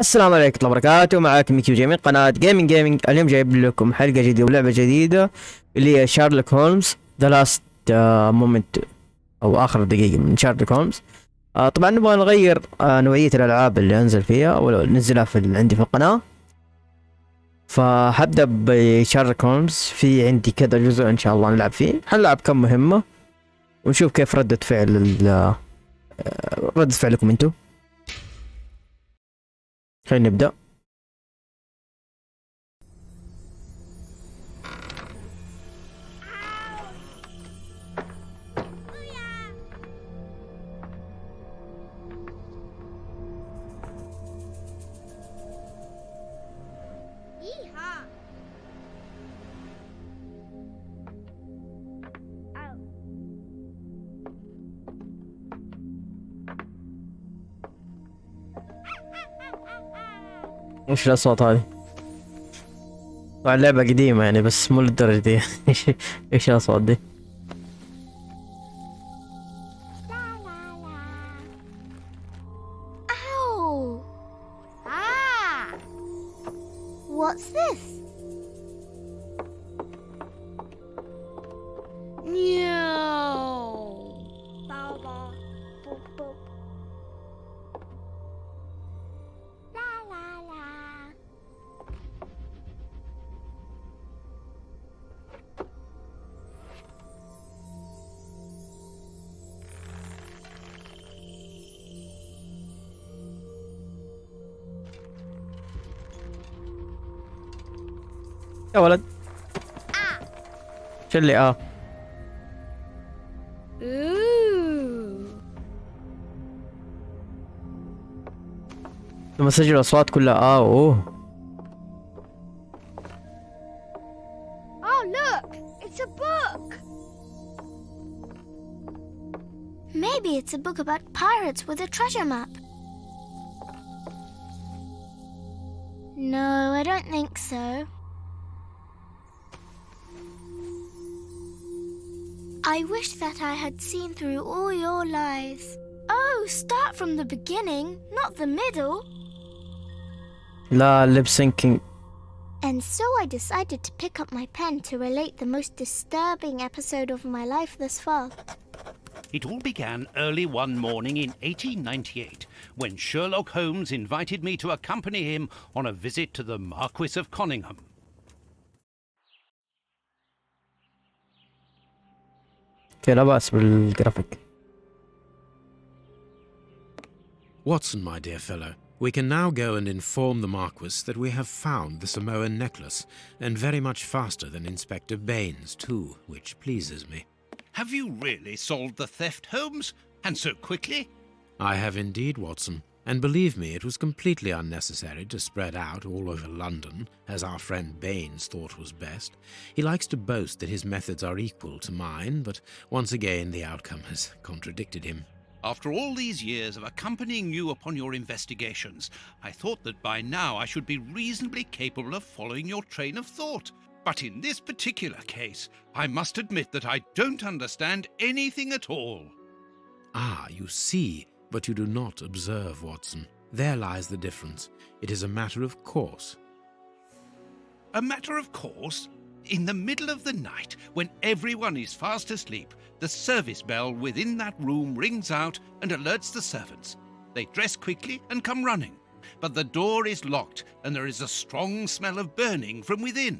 السلام عليكم ورحمة الله وبركاته. معاكم ميكيو جيمنج قناة جيمنج. اليوم جايب لكم حلقة جديدة ولعبة جديدة اللي هي شارلوك هولمز ذا لاست مومنت او اخر دقيقة من شارلوك هولمز. طبعا نبغى نغير نوعية الالعاب اللي انزل فيها او ننزلها عندي في القناة. فحبدأ بشارلوك هولمز، في عندي كذا جزء ان شاء الله نلعب فيه. حنلعب كم مهمة ونشوف كيف ردة فعلكم انتو. خلينا نبدأ. وش الأصوات هذه؟ طبعا لعبة قديمة يعني بس مو للدرجة دي. ايش الأصوات دي؟ Ow! Ah! What's this? No! Baba, boop boop. La la la. يا ولد شو اللي Ooh. لما اسجل الاصوات كلها اوه. Oh, look! It's a book! Maybe it's a book about pirates with a treasure map. No, I don't think so. I wish that I had seen through all your lies. Oh, start from the beginning, not the middle. لا lip syncing. And so I decided to pick up my pen to relate the most disturbing episode of my life thus far. It all began early one morning in 1898 when Sherlock Holmes invited me to accompany him on a visit to the Marquis of Conyngham. لا بأس بالجرافيك. Watson, my dear fellow, we can now go and inform the Marquis that we have found the Samoan necklace, and very much faster than Inspector Baines, too, which pleases me. Have you really solved the theft, Holmes? And so quickly? I have indeed, Watson, and believe me, it was completely unnecessary to spread out all over London, as our friend Baines thought was best. He likes to boast that his methods are equal to mine, but once again the outcome has contradicted him. After all these years of accompanying you upon your investigations, I thought that by now I should be reasonably capable of following your train of thought. But in this particular case, I must admit that I don't understand anything at all. Ah, you see, but you do not observe, Watson. There lies the difference. It is a matter of course. A matter of course? In the middle of the night, when everyone is fast asleep, the service bell within that room rings out and alerts the servants. They dress quickly and come running, but the door is locked and there is a strong smell of burning from within.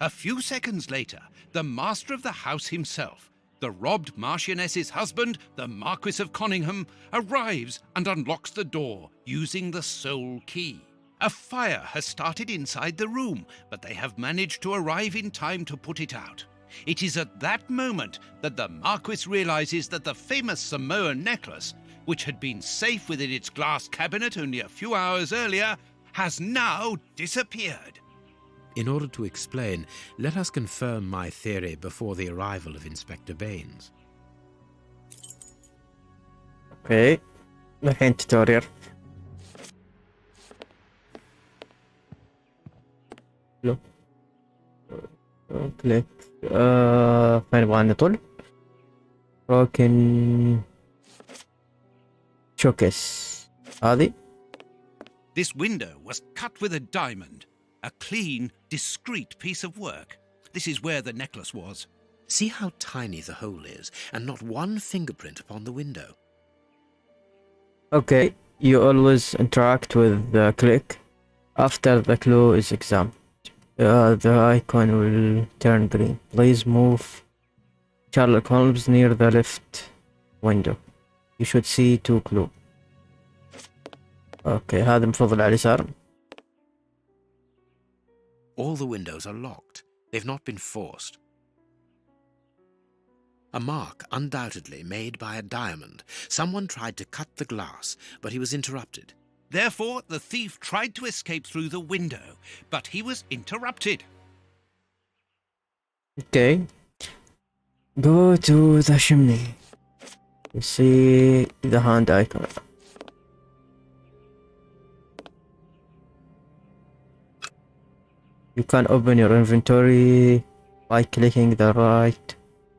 A few seconds later, the master of the house himself, the robbed Marchioness's husband, the Marquis of Conyngham, arrives and unlocks the door using the sole key. A fire has started inside the room, but they have managed to arrive in time to put it out. It is at that moment that the Marquis realizes that the famous Samoan necklace, which had been safe within its glass cabinet only a few hours earlier, has now disappeared. In order to explain, let us confirm my theory before the arrival of Inspector Baines. اوكي الحين توتوريال. كليك فين نبغى نطل؟ روكن شوكيس هذه This window was cut with a diamond. A clean, discreet piece of work. This is where the necklace was. See how tiny the hole is, and not one fingerprint upon the window. Okay, you always interact with the click after the clue is examined. The icon will turn green. Please move Sherlock Holmes near the left window. You should see 2 clue. اوكي هذا مفضل على اليسار. All the windows are locked. They've not been forced. A mark undoubtedly made by a diamond. Someone tried to cut the glass, but he was interrupted. Therefore, the thief tried to escape through the window, but he was interrupted. Okay. Go to the chimney. You see the hand icon. You can open your inventory by clicking the right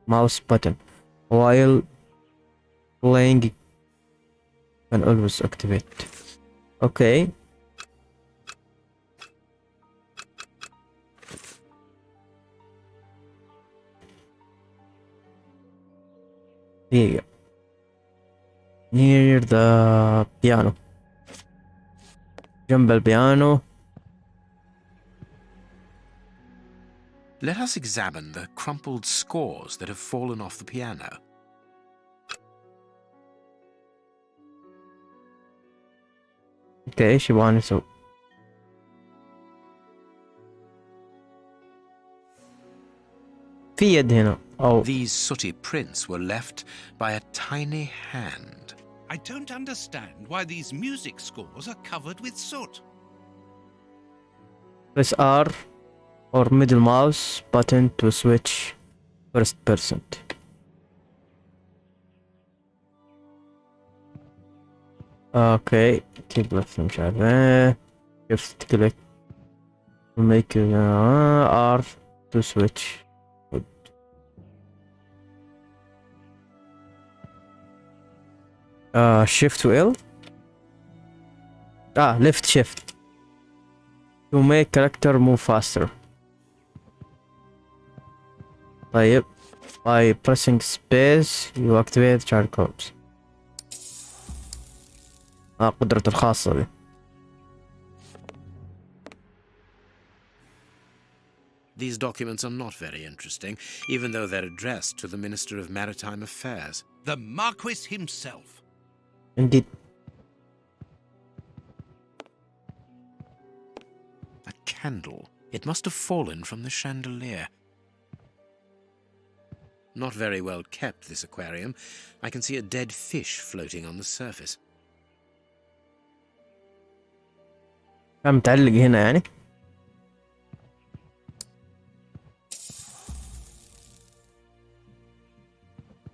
mouse button while playing. You can always activate. Okay. Here you go. Near the piano. جنب البيانو. Let us examine the crumpled scores that have fallen off the piano. اوكي ايش يبغى نسوي؟ في يد هنا او These sooty prints were left by a tiny hand. I don't understand why these music scores are covered with soot. press R or middle mouse button to switch first person. Okay, keep left مش عارف ايه. Shift click to make R to switch. Shift to L. Left shift to make character move faster. طيب by pressing space you activate Sherlock Holmes. قدرته الخاصة دي. These documents are not very interesting, even though they're addressed to the Minister of Maritime Affairs. The Marquis himself. Indeed. A candle. It must have fallen from the chandelier. Not very well kept, this aquarium. I can see a dead fish floating on the surface. كان متعلق هنا يعني.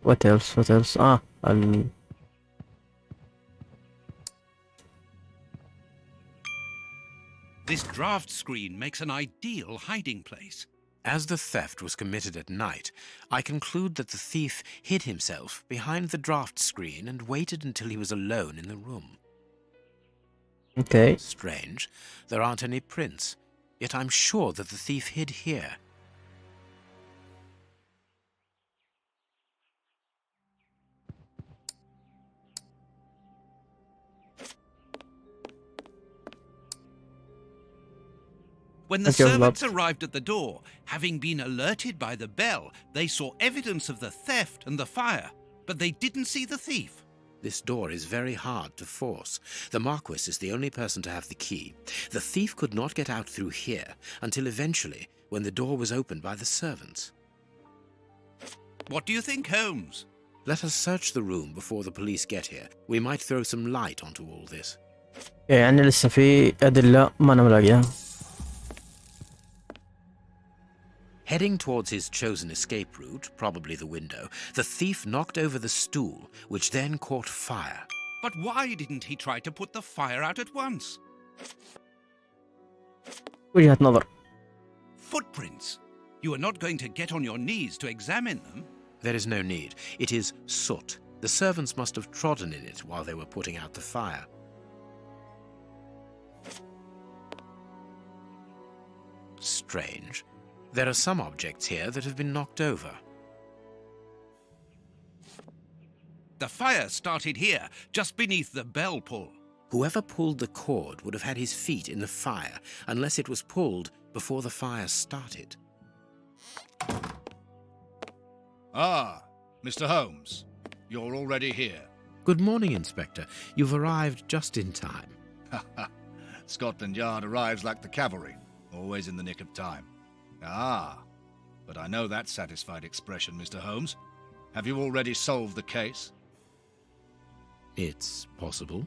What else? What else? This draft screen makes an ideal hiding place. As the theft was committed at night, I conclude that the thief hid himself behind the draft screen and waited until he was alone in the room. Okay. Strange. There aren't any prints. Yet I'm sure that the thief hid here. When the servants arrived at the door, having been alerted by the bell, they saw evidence of the theft and the fire, but they didn't see the thief. This door is very hard to force. The Marquis is the only person to have the key. The thief could not get out through here until eventually, when the door was opened by the servants. What do you think, Holmes? Let us search the room before the police get here. We might throw some light onto all this. يعني لسه في أدلة ما أنا ملاقيها. Heading towards his chosen escape route, probably the window, the thief knocked over the stool, which then caught fire. But why didn't he try to put the fire out at once? وجهة نظر. Footprints. You are not going to get on your knees to examine them. There is no need. It is soot. The servants must have trodden in it while they were putting out the fire. strange. There are some objects here that have been knocked over. The fire started here, just beneath the bell pull. Whoever pulled the cord would have had his feet in the fire, unless it was pulled before the fire started. Ah, Mr. Holmes. You're already here. Good morning, Inspector. You've arrived just in time. Scotland Yard arrives like the cavalry, always in the nick of time. Ah, but I know that satisfied expression, Mr. Holmes. Have you already solved the case? It's possible.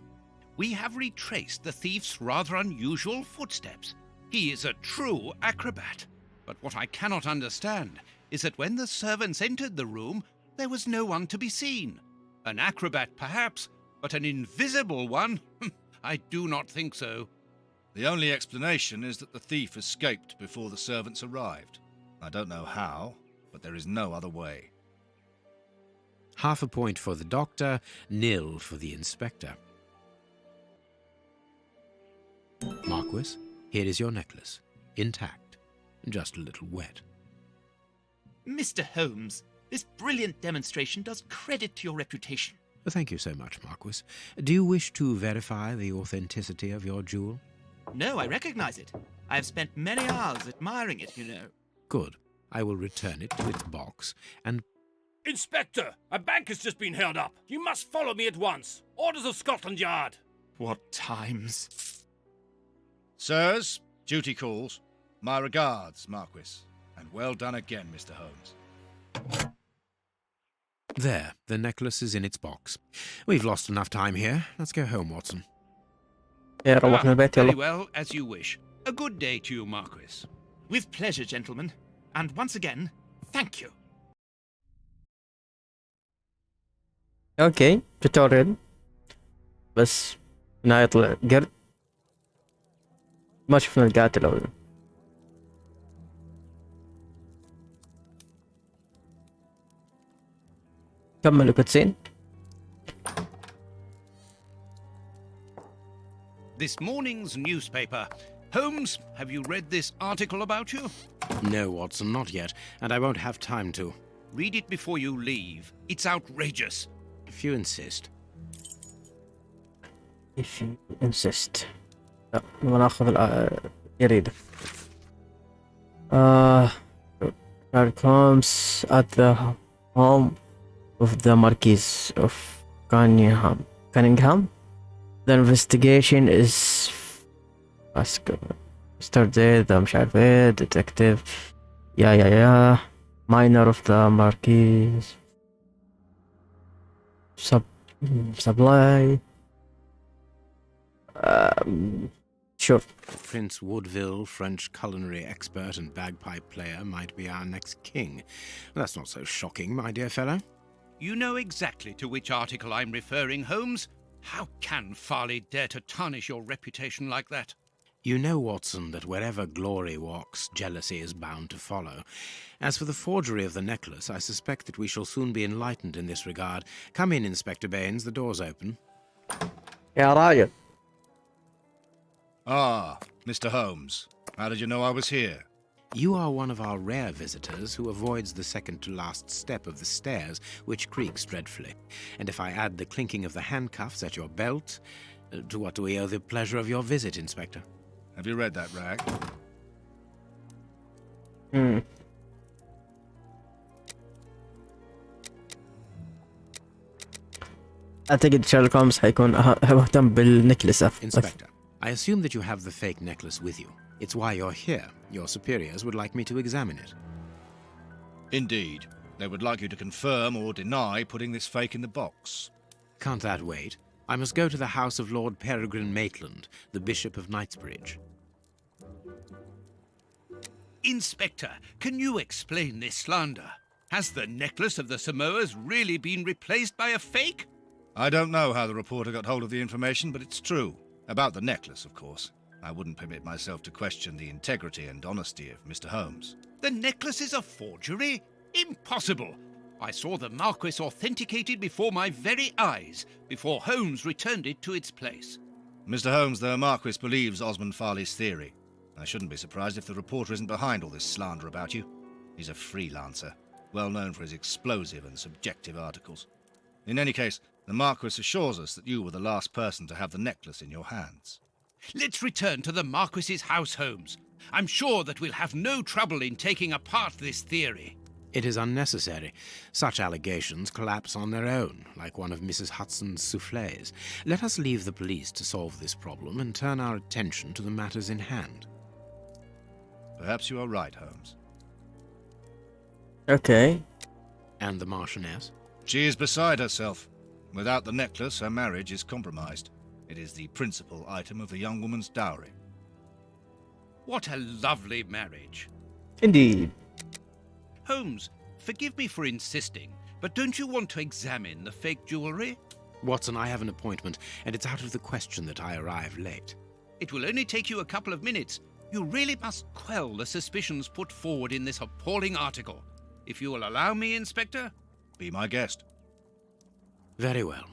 We have retraced the thief's rather unusual footsteps. He is a true acrobat. But what I cannot understand is that when the servants entered the room, there was no one to be seen. An acrobat, perhaps, but an invisible one? I do not think so. The only explanation is that the thief escaped before the servants arrived. I don't know how, but there is no other way. Half a point for the doctor, nil for the inspector. Marquis, here is your necklace. Intact. Just a little wet. Mr. Holmes, this brilliant demonstration does credit to your reputation. Thank you so much, Marquis. Do you wish to verify the authenticity of your jewel? No, I recognize it. I have spent many hours admiring it, you know. Good. I will return it to its box and... Inspector, a bank has just been held up. You must follow me at once. Orders of Scotland Yard. What times? Sirs, duty calls. My regards, Marquis. And well done again, Mr. Holmes. There, the necklace is in its box. We've lost enough time here. Let's go home, Watson. يا روحنا البيت Very يلا. well, as you wish. A good day to you, Marquis. With pleasure, gentlemen. And once again, thank you. اوكي توتوريال بس هنا يطلع قرد ما شفنا القاتل او كملوا كتسين. This morning's newspaper. Holmes, have you read this article about you? No, Watson, not yet, and I won't have time to. Read it before you leave. It's outrageous. If you insist. if you insist. لا نبغى ناخذ الجريدة. Sherlock Holmes at the home of the Marquis of Cunningham. The investigation is yesterday the مش عارف ايه detective يا minor of the Marquis supply sure. Prince Woodville, French culinary expert and bagpipe player, might be our next king. That's not so shocking, my dear fellow. You know exactly to which article I'm referring, Holmes. How can Farley dare to tarnish your reputation like that? You know, Watson, that wherever glory walks, jealousy is bound to follow. As for the forgery of the necklace, I suspect that we shall soon be enlightened in this regard. Come in, Inspector Baines, the door's open. يا راجل. Ah, Mr. Holmes. How did you know I was here? You are one of our rare visitors who avoids the second-to-last step of the stairs, which creaks dreadfully. And if I add the clinking of the handcuffs at your belt, to what do we owe the pleasure of your visit, Inspector? Have you read that rag? أعتقد شيرلوك هولمز حيكون مهتم بالنكلس أكثر. Inspector, I assume that you have the fake necklace with you. It's why you're here. Your superiors would like me to examine it. Indeed. They would like you to confirm or deny putting this fake in the box. Can't that wait? I must go to the house of Lord Peregrine Maitland, the Bishop of Knightsbridge. Inspector, can you explain this slander? Has the necklace of the Samoas really been replaced by a fake? I don't know how the reporter got hold of the information, but it's true. About the necklace, of course. I wouldn't permit myself to question the integrity and honesty of Mr. Holmes. The necklace is a forgery? Impossible! I saw the Marquis authenticated before my very eyes, before Holmes returned it to its place. Mr. Holmes, the Marquis believes Osmond Farley's theory. I shouldn't be surprised if the reporter isn't behind all this slander about you. He's a freelancer, well known for his explosive and subjective articles. In any case, the Marquis assures us that you were the last person to have the necklace in your hands. Let's return to the Marquis's house, Holmes. I'm sure that we'll have no trouble in taking apart this theory. It is unnecessary. Such allegations collapse on their own, like one of Mrs. Hudson's soufflés. Let us leave the police to solve this problem and turn our attention to the matters in hand. Perhaps you are right, Holmes. اوكي. And the Marchioness? She is beside herself. Without the necklace, her marriage is compromised. It is the principal item of the young woman's dowry. What a lovely marriage. indeed. Holmes, forgive me for insisting, but don't you want to examine the fake jewellery? Watson, I have an appointment, and it's out of the question that I arrive late. It will only take you a couple of minutes. You really must quell the suspicions put forward in this appalling article. If you will allow me, Inspector. Be my guest. Very well.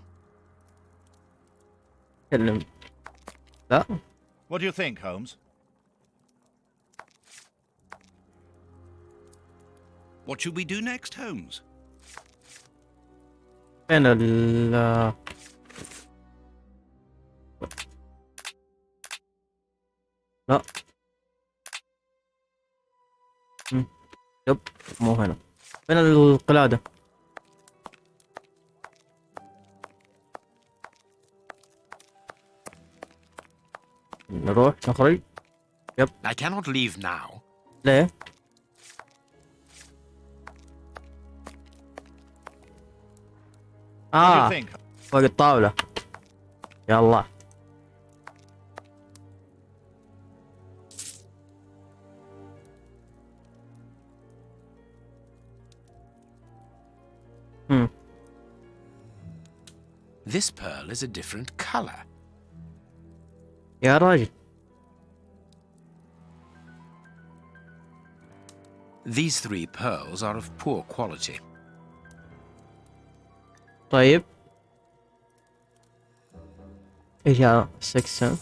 كلم. لا. What do you think, Holmes? What should we do next, Holmes? فين ال لا. يب مو هنا. فين القلادة؟ نروح نخرج. يب. I cannot leave now. ليه؟ What do you think? فوق الطاولة. يلا. This pearl is a different color. يا راجل. These 3 pearls are of poor quality. طيب. ايش هذا؟ 6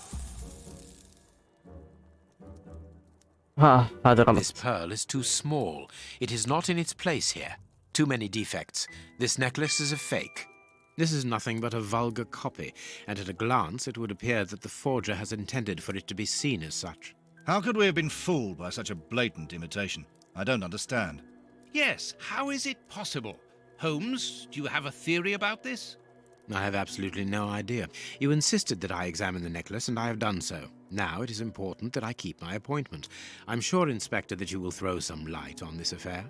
هذا غلط. This pearl is too small. It is not in its place here. Too many defects. This necklace is a fake. This is nothing but a vulgar copy, and at a glance it would appear that the forger has intended for it to be seen as such. How could we have been fooled by such a blatant imitation? I don't understand. Yes, how is it possible? Holmes, do you have a theory about this? I have absolutely no idea. You insisted that I examine the necklace, and I have done so. Now it is important that I keep my appointment. I'm sure, Inspector, that you will throw some light on this affair.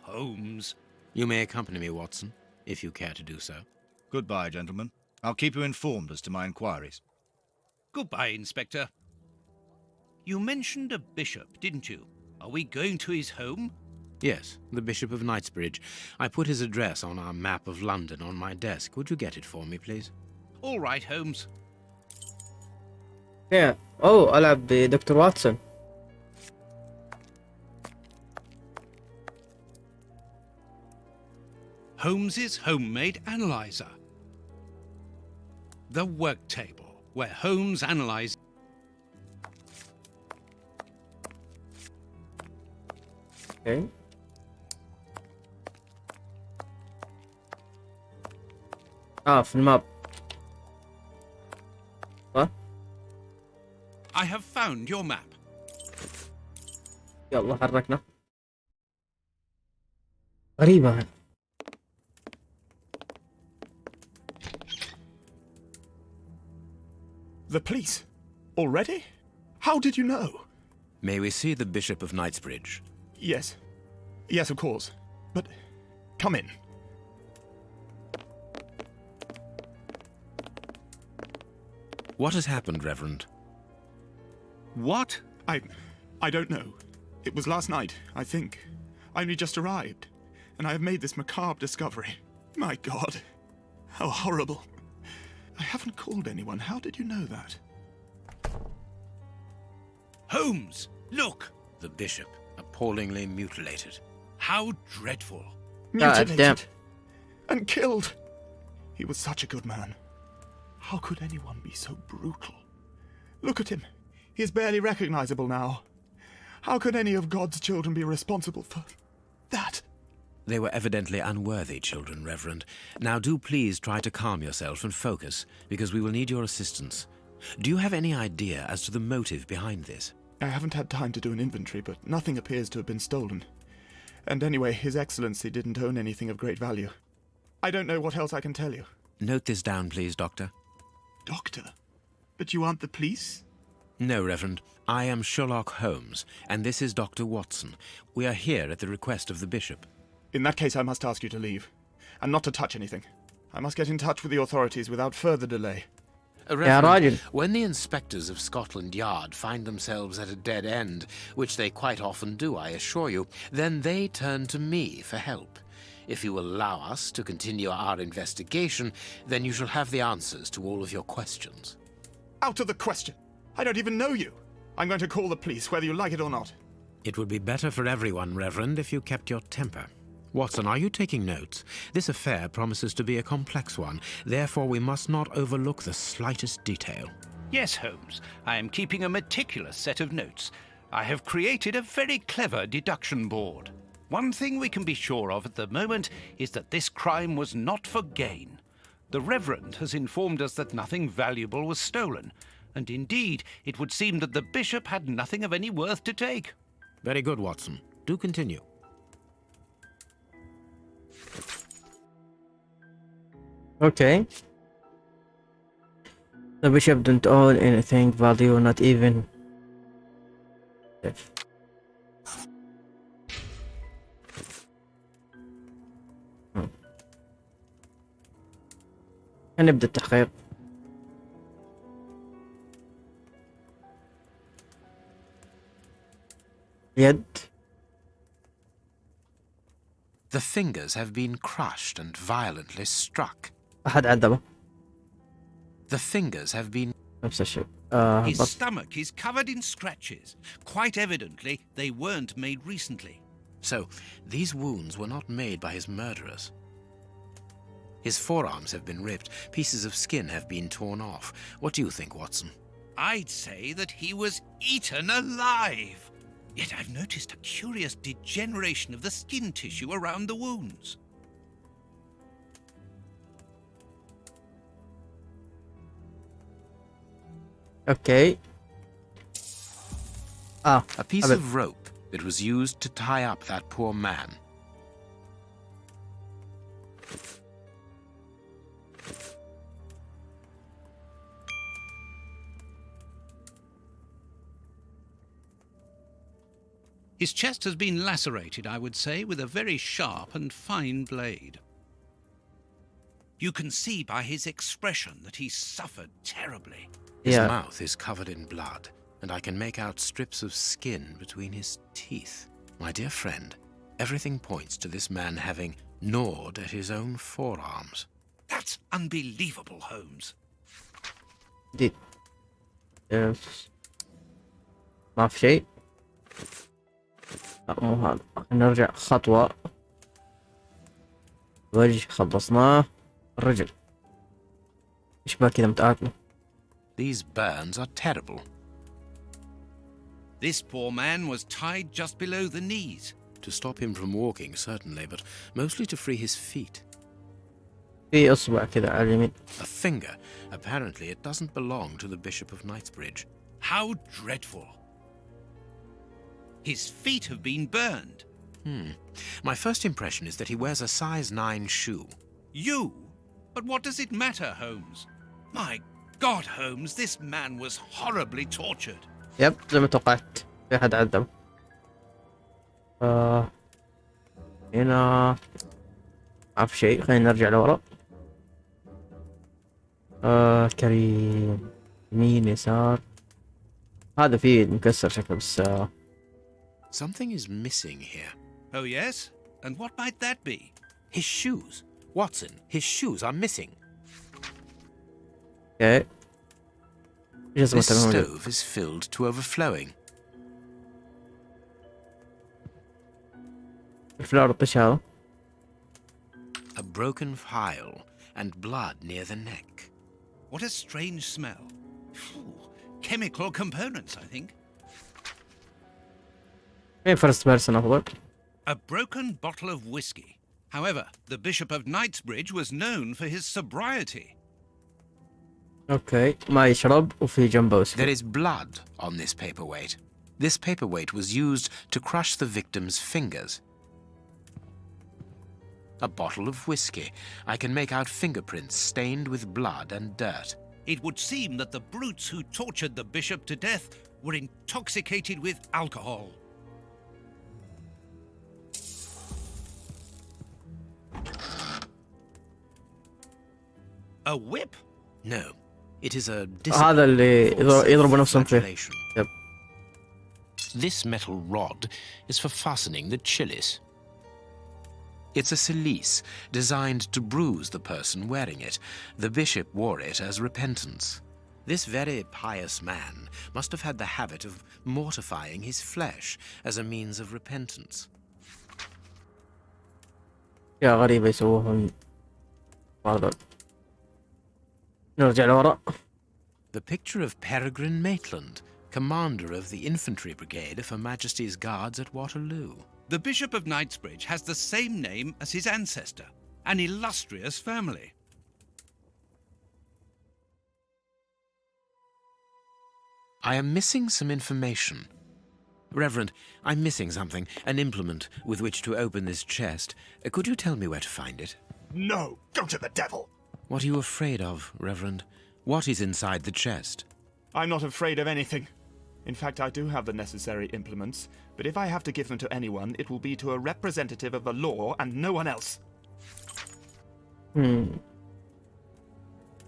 Holmes. You may accompany me, Watson, if you care to do so. Goodbye, gentlemen. I'll keep you informed as to my inquiries. Goodbye, Inspector. You mentioned a bishop, didn't you? Are we going to his home? Yes, the Bishop of Knightsbridge. I put his address on our map of London on my desk. Would you get it for me, please? All right, Holmes. Yeah. اوه العب بدكتور واتسون. Holmes's homemade analyzer. The work table, where Holmes analyzed. اوكي. في الماب. صح؟ I have found your map. يلا حركنا. غريبة. The police? Already? How did you know? May we see the Bishop of Knightsbridge? Yes. Yes, of course. But come in. What has happened, Reverend? What? I don't know. It was last night, I think. I only just arrived, and I have made this macabre discovery. My God, how horrible. I haven't called anyone. How did you know that? Holmes, look! The Bishop, appallingly mutilated. How dreadful. Mutilated. damn. And killed. He was such a good man. How could anyone be so brutal? Look at him. He is barely recognizable now. How could any of God's children be responsible for that? They were evidently unworthy children, Reverend. Now do please try to calm yourself and focus, because we will need your assistance. Do you have any idea as to the motive behind this? I haven't had time to do an inventory, but nothing appears to have been stolen. And anyway, His Excellency didn't own anything of great value. I don't know what else I can tell you. Note this down, please, Doctor. Doctor? But you aren't the police? No, Reverend. I am Sherlock Holmes, and this is Dr. Watson. We are here at the request of the Bishop. In that case, I must ask you to leave, and not to touch anything. I must get in touch with the authorities without further delay. Reverend, when the inspectors of Scotland Yard find themselves at a dead end, which they quite often do, I assure you, then they turn to me for help. If you will allow us to continue our investigation, then you shall have the answers to all of your questions. Out of the question! I don't even know you! I'm going to call the police, whether you like it or not. It would be better for everyone, Reverend, if you kept your temper. Watson, are you taking notes? This affair promises to be a complex one, therefore we must not overlook the slightest detail. Yes, Holmes. I am keeping a meticulous set of notes. I have created a very clever deduction board. One thing we can be sure of at the moment is that this crime was not for gain. The Reverend has informed us that nothing valuable was stolen, and indeed it would seem that the Bishop had nothing of any worth to take. Very good, Watson. Do continue. Okay. The Bishop didn't own anything value, not even if. نبدأ التحقيق. يد. The fingers have been crushed and violently struck. أحد عذبه. The fingers have been... نفس الشيء. His stomach is covered in scratches. Quite evidently, they weren't made recently. So, these wounds were not made by his murderers. His forearms have been ripped, pieces of skin have been torn off. What do you think, Watson? I'd say that he was eaten alive. Yet I've noticed a curious degeneration of the skin tissue around the wounds. Okay. A piece of rope that was used to tie up that poor man. His chest has been lacerated, I would say, with a very sharp and fine blade. You can see by his expression that he suffered terribly. His mouth is covered in blood, and I can make out strips of skin between his teeth. My dear friend, everything points to this man having gnawed at his own forearms. That's unbelievable, Holmes. جديد. ما في شيء. لا مو هذا. نرجع خطوة. وجه خلصناه. الرجل. ايش بقى كذا متآكله. These burns are terrible. This poor man was tied just below the knees. To stop him from walking, certainly, but mostly to free his feet. في إصبع كذا على اليمين. A finger. Apparently, it doesn't belong to the Bishop of Knightsbridge. How dreadful. His feet have been burned. My first impression is that he wears a size 9 shoe. You? But what does it matter, Holmes? My God, Holmes, this man was horribly tortured. يب زي ما توقعت في أحد عذب. هنا ما في شيء. خلينا نرجع لورا. كريم يمين يسار. هذا فيه مكسر شكله بس. Something is missing here. Oh, yes? And what might that be? His shoes. Watson, his shoes are missing. Okay. This stove is filled to overflowing. الفلور ايش هذا؟ A broken phial and blood near the neck. What a strange smell. Phew. chemical components, I think. مين فيرست بيرسون افضل؟ A broken bottle of whiskey. However, the Bishop of Knightsbridge was known for his sobriety. اوكي ما يشرب وفي جنبه There ويسكي. is blood on this paperweight. This paperweight was used to crush the victim's fingers. A bottle of whiskey. I can make out fingerprints stained with blood and dirt. It would seem that the brutes who tortured the bishop to death were intoxicated with alcohol. A whip? No, it is a هذا اللي يضربوا نفسهم فيه. flagellation. Yep. This metal rod is for fastening the chilies. It's a cilice designed to bruise the person wearing it. The bishop wore it as repentance. This very pious man must have had the habit of mortifying his flesh as a means of repentance. يا غريبة يسووها هذا. نرجع لورا. The picture of Peregrine Maitland, commander of the infantry brigade of Her Majesty's Guards at Waterloo. The Bishop of Knightsbridge has the same name as his ancestor, an illustrious family. I am missing some information. Reverend, I'm missing something, an implement with which to open this chest. Could you tell me where to find it? No, go to the devil! What are you afraid of, Reverend? What is inside the chest? I'm not afraid of anything. In fact, I do have the necessary implements, but if I have to give them to anyone, it will be to a representative of the law and no one else.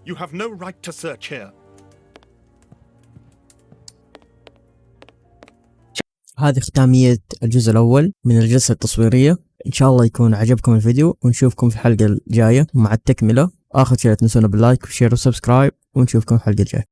You have no right to search here. هذه ختامية الجزء الأول من الجلسة التصويرية. إن شاء الله يكون عجبكم الفيديو ونشوفكم في الحلقة الجاية مع التكملة. آخر شيء لا تنسونا باللايك وشير وسبسكرايب ونشوفكم في الحلقة الجاية.